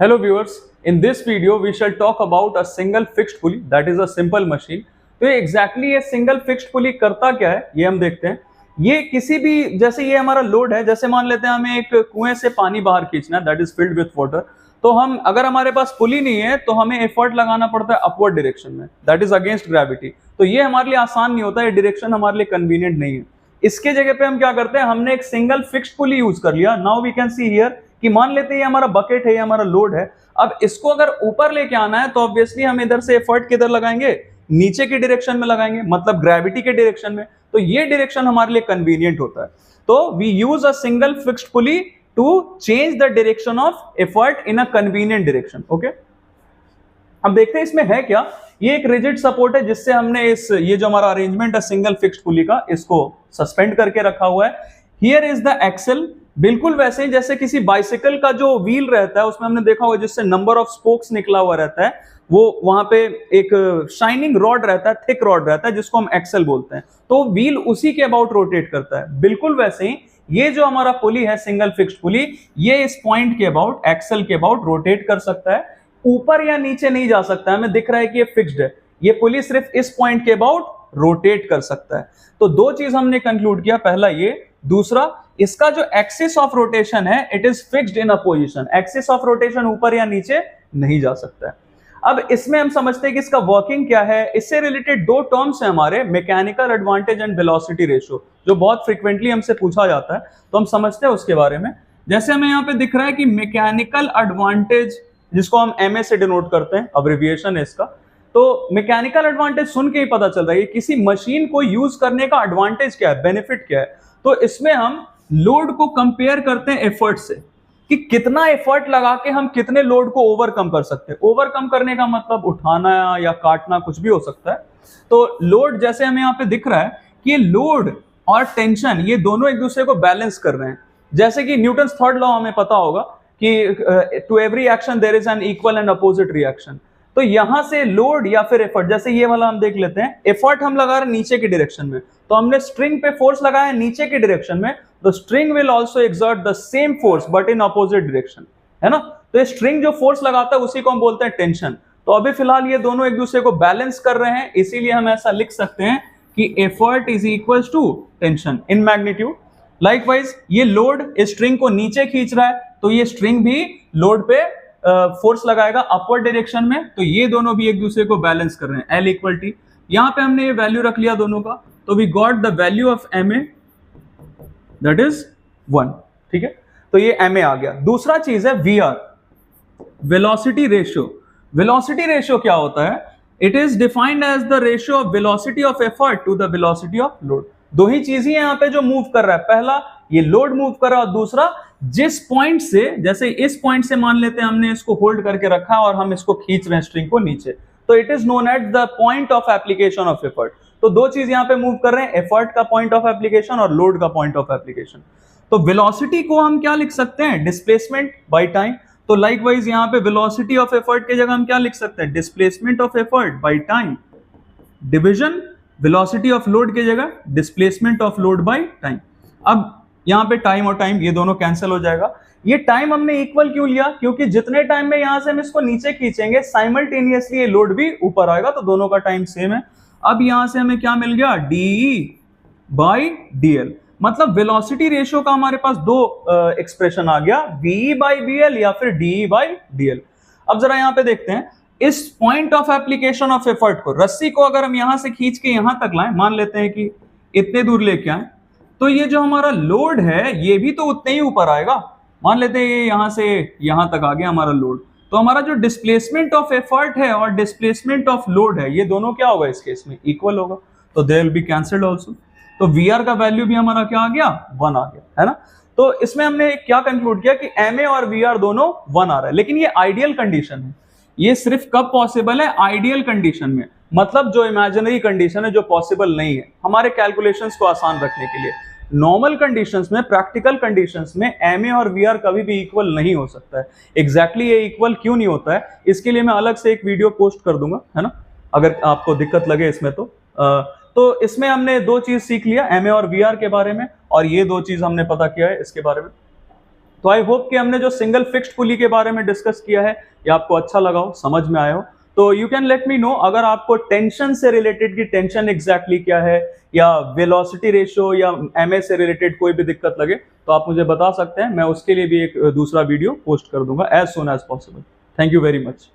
Hello viewers, in this video we shall talk about a single fixed pulley that is a simple machine। तो ये exactly ये single fixed pulley करता क्या है ये हम देखते हैं। ये किसी भी जैसे ये हमारा लोड है, जैसे मान लेते हैं हमें एक कुएं से पानी बाहर खींचना है, that is filled with water. तो हम अगर हमारे पास पुली नहीं है तो हमें एफर्ट लगाना पड़ता है अपवर्ड डायरेक्शन में, दैट इज अगेंस्ट ग्रेविटी। तो ये हमारे लिए आसान नहीं होता, ये डायरेक्शन हमारे लिए कन्वीनियंट नहीं है। इसके जगह पे हम क्या करते हैं, हमने एक सिंगल फिक्स्ड पुली यूज कर लिया। Now we can see here कि मान लेते हैं ये हमारा बकेट है, ये हमारा लोड है। अब इसको अगर ऊपर लेके आना है तो ऑब्वियसली हम इधर से एफर्ट किधर लगाएंगे, नीचे की डायरेक्शन में लगाएंगे, मतलब ग्रेविटी के डायरेक्शन में। तो ये डायरेक्शन हमारे लिए कन्वीनियंट होता है। तो we use a single fixed pulley to change the direction of effort in a convenient direction. Okay, अब देखते हैं इसमें है क्या। ये एक रिजिड सपोर्ट है जिससे हमने ये जो हमारा अरेंजमेंट है सिंगल फिक्स्ड पुली का, इसको सस्पेंड करके रखा हुआ है। हियर इज द एक्सल, बिल्कुल वैसे ही जैसे किसी बाइसिकल का जो व्हील रहता है उसमें हमने देखा हुआ जिससे नंबर ऑफ स्पोक्स निकला हुआ रहता है, वो वहां पे एक शाइनिंग रॉड रहता है, थिक रॉड रहता है जिसको हम एक्सल बोलते हैं। तो व्हील उसी के अबाउट रोटेट करता है। बिल्कुल वैसे ही ये जो हमारा पुली है सिंगल फिक्स्ड पुली, ये इस पॉइंट के अबाउट, एक्सल के अबाउट रोटेट कर सकता है, ऊपर या नीचे नहीं जा सकता है। हमें दिख रहा है कि ये फिक्स्ड है, ये पुली सिर्फ इस पॉइंट के अबाउट रोटेट कर सकता है। तो दो चीज हमने कंक्लूड किया, पहला ये, दूसरा इसका जो एक्सिस ऑफ रोटेशन है it is fixed in a position. Axis of rotation ऊपर या नीचे नहीं जा सकता है। अब इसमें हम समझते हैं कि इसका वर्किंग क्या है। इससे रिलेटेड दो टर्म्स हैं हमारे, mechanical advantage and velocity ratio, जो बहुत फ्रीक्वेंटली हमसे पूछा जाता है, तो हम समझते हैं उसके बारे में। जैसे हमें यहाँ पे दिख रहा है कि मैकेनिकल एडवांटेज, जिसको हम एमए से डिनोट करते हैं, अब्रिविएशन है इसका। तो मैकेनिकल एडवांटेज सुन के ही पता चल रहा है किसी मशीन को यूज करने का एडवांटेज क्या है, बेनिफिट क्या है। तो इसमें हम लोड को कंपेयर करते हैं एफर्ट से, कि कितना एफर्ट लगा के हम कितने लोड को ओवरकम कर सकते हैं। ओवरकम करने का मतलब उठाना या काटना, कुछ भी हो सकता है। तो लोड, जैसे हमें यहाँ पे दिख रहा है कि ये लोड और टेंशन ये दोनों एक दूसरे को बैलेंस कर रहे हैं। जैसे कि न्यूटन्स थर्ड लॉ हमें पता होगा कि to every action there is an equal and opposite reaction. तो यहां से लोड या फिर एफर्ट, जैसे ये वाला हम देख लेते हैं, एफर्ट हम लगा रहे हैं नीचे की डायरेक्शन में, तो हमने स्ट्रिंग पे फोर्स लगाया है नीचे की डायरेक्शन में, तो string will also exert the same force but in opposite direction, है ना। तो ये स्ट्रिंग जो फोर्स लगाता है उसी को हम बोलते हैं टेंशन। तो अभी फिलहाल ये दोनों एक दूसरे को बैलेंस कर रहे हैं, इसीलिए हम ऐसा लिख सकते हैं कि effort is equal to tension in magnitude. Likewise ये लोड इस स्ट्रिंग को नीचे खींच रहा है, तो ये स्ट्रिंग भी लोड पे फोर्स लगाएगा अपवर्ड डायरेक्शन में, तो ये दोनों भी एक दूसरे को बैलेंस कर रहे हैं। एल इक्वल टी, यहां पे हमने ये वैल्यू रख लिया दोनों का, तो we got the value of M A, that is 1। ठीक है, तो ये एम ए आ गया। दूसरा चीज है we are, velocity ratio. Velocity ratio क्या होता है? It is defined as the ratio of velocity of effort to the velocity of load. दो ही चीज ही यहाँ पे जो मूव कर रहा है, पहला ये लोड मूव कर रहा है, और दूसरा जिस पॉइंट से, जैसे इस पॉइंट से मान लेते हैं हमने इसको होल्ड करके रखा और हम इसको खींच रहे हैं स्ट्रिंग को नीचे, तो it is known at the point of application of effort. तो दो चीज यहाँ पे मूव कर रहे हैं, एफर्ट का पॉइंट ऑफ एप्लीकेशन और लोड का पॉइंट ऑफ एप्लीकेशन। तो वेलोसिटी को हम क्या लिख सकते हैं? Displacement by time. तो लाइकवाइज यहाँ पे वेलोसिटी ऑफ एफर्ट की जगह हम क्या लिख सकते हैं? Displacement of effort by time division velocity of load की जगह displacement of load by time. अब यहाँ पे टाइम और टाइम ये दोनों कैंसिल हो जाएगा। ये टाइम हमने इक्वल क्यों लिया? क्योंकि जितने टाइम में यहां से हम इसको नीचे खींचेंगे साइमल्टेनियसली ये लोड भी ऊपर आएगा, तो दोनों का टाइम सेम है। अब यहां से हमें क्या मिल गया? D by D L. मतलब वेलोसिटी रेशियो का हमारे पास दो एक्सप्रेशन आ गया, वी बाई बी एल या फिर डी बाई डी एल। अब जरा यहाँ पे देखते हैं, इस point of application of effort को, रस्सी को अगर हम यहां से खींच के यहां तक लाएं, मान लेते हैं कि इतने दूर लेके आए, तो ये जो हमारा लोड है ये भी तो उतने ही ऊपर आएगा। मान लेते हैं ये यहां से यहां तक आ गया हमारा लोड, तो हमारा जो डिस्प्लेसमेंट ऑफ एफर्ट है और डिस्प्लेसमेंट ऑफ लोड है, ये दोनों क्या होगा? इस केस में इक्वल होगा, तो they will be cancelled also. तो वी आर का वैल्यू भी हमारा क्या आ गया? 1 आ गया, है ना। तो इसमें हमने क्या कंक्लूड किया कि एम ए और वी आर दोनों 1 आ रहा है। लेकिन ये आइडियल कंडीशन है, ये सिर्फ कब पॉसिबल है? आइडियल कंडीशन में, मतलब जो इमेजिनरी कंडीशन है, जो पॉसिबल नहीं है हमारे कैलकुलेशंस को आसान रखने के लिए। नॉर्मल कंडीशंस में, प्रैक्टिकल कंडीशंस में एम ए और वी आर कभी भी इक्वल नहीं हो सकता है। एग्जैक्टली ये इक्वल क्यों नहीं होता है, इसके लिए मैं अलग से एक वीडियो पोस्ट कर दूंगा, है ना, अगर आपको दिक्कत लगे इसमें। तो इसमें हमने दो चीज सीख लिया, एम ए और वी आर के बारे में, और ये दो चीज हमने पता किया है इसके बारे में। तो आई होप कि हमने जो सिंगल फिक्स्ड पुली के बारे में डिस्कस किया है ये आपको अच्छा लगा हो, समझ में आया हो। तो you can let me know अगर आपको टेंशन से रिलेटेड की टेंशन एग्जैक्टली क्या है, या वेलोसिटी रेशियो या एमए से रिलेटेड कोई भी दिक्कत लगे तो आप मुझे बता सकते हैं। मैं उसके लिए भी एक दूसरा वीडियो पोस्ट कर दूंगा as soon as possible. Thank you very much.